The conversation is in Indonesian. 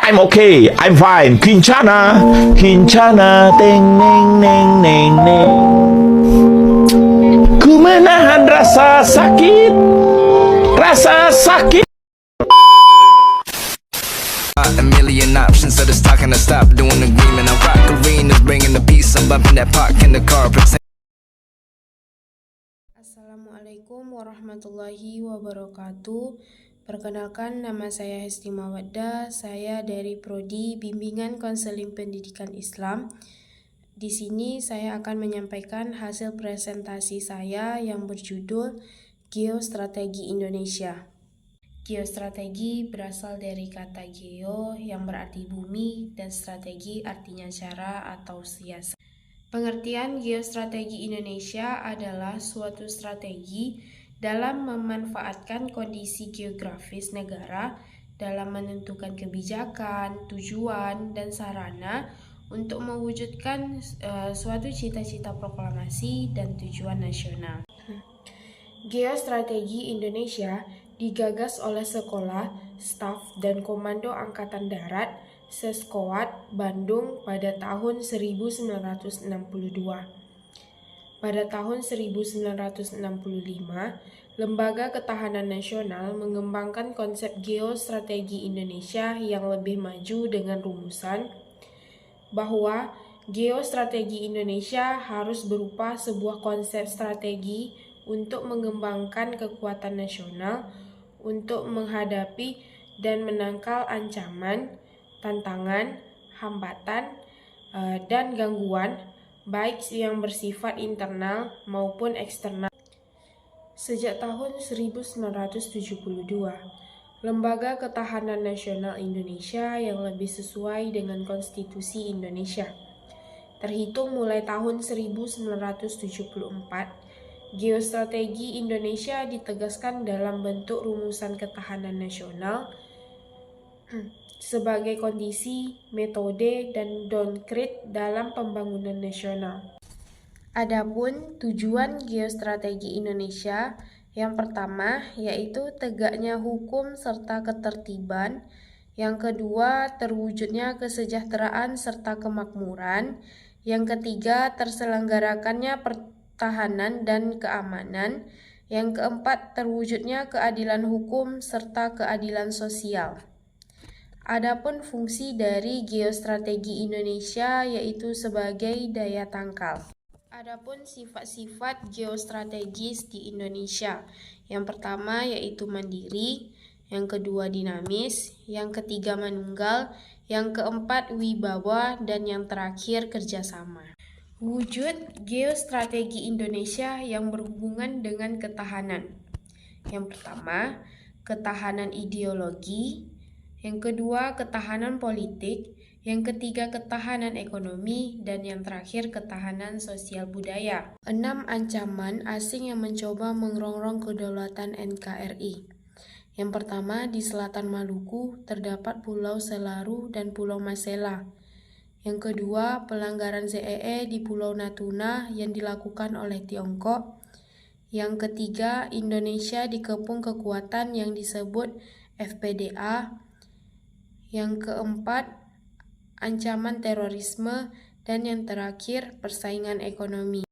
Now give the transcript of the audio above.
I'm okay, I'm fine. Kincana, Kincana, teng neng neng neng neng. Ku menahan rasa sakit, rasa sakit. A million options, so just talking to stop doing agreement. I rock arenas, bringing the peace. I'm bumping that park in the car. Assalamualaikum warahmatullahi wabarakatuh. Perkenalkan, nama saya Hesti Mawaddah. Saya dari Prodi Bimbingan Konseling Pendidikan Islam. Di sini saya akan menyampaikan hasil presentasi saya yang berjudul Geostrategi Indonesia. Geostrategi berasal dari kata geo yang berarti bumi dan strategi artinya cara atau siasat. Pengertian geostrategi Indonesia adalah suatu strategi dalam memanfaatkan kondisi geografis negara dalam menentukan kebijakan, tujuan, dan sarana untuk mewujudkan suatu cita-cita proklamasi dan tujuan nasional. Geostrategi Indonesia digagas oleh sekolah, staf, dan komando Angkatan Darat Seskoad Bandung pada tahun 1962. Pada tahun 1965, Lembaga Ketahanan Nasional mengembangkan konsep geostrategi Indonesia yang lebih maju dengan rumusan bahwa geostrategi Indonesia harus berupa sebuah konsep strategi untuk mengembangkan kekuatan nasional untuk menghadapi dan menangkal ancaman, tantangan, hambatan, dan gangguan baik yang bersifat internal maupun eksternal. Sejak tahun 1972, Lembaga Ketahanan Nasional Indonesia yang lebih sesuai dengan Konstitusi Indonesia. Terhitung mulai tahun 1974, geostrategi Indonesia ditegaskan dalam bentuk rumusan ketahanan nasional sebagai kondisi, metode, dan doktrin dalam pembangunan nasional. Adapun tujuan geostrategi Indonesia yang pertama yaitu tegaknya hukum serta ketertiban, yang kedua terwujudnya kesejahteraan serta kemakmuran, yang ketiga terselenggarakannya pertahanan dan keamanan, yang keempat terwujudnya keadilan hukum serta keadilan sosial. Adapun fungsi dari geostrategi Indonesia yaitu sebagai daya tangkal. Adapun sifat-sifat geostrategis di Indonesia, yang pertama yaitu mandiri, yang kedua dinamis, yang ketiga manunggal, yang keempat wibawa, dan yang terakhir kerjasama. Wujud geostrategi Indonesia yang berhubungan dengan ketahanan. Yang pertama, ketahanan ideologi, yang kedua ketahanan politik, yang ketiga ketahanan ekonomi, dan yang terakhir ketahanan sosial budaya. 6 ancaman asing yang mencoba mengrongrong kedaulatan NKRI. Yang pertama, di selatan Maluku terdapat Pulau Selaru dan Pulau Masela. Yang kedua, pelanggaran ZEE di Pulau Natuna yang dilakukan oleh Tiongkok. Yang ketiga, Indonesia dikepung kekuatan yang disebut FPDA. Yang keempat, ancaman terorisme, dan yang terakhir persaingan ekonomi.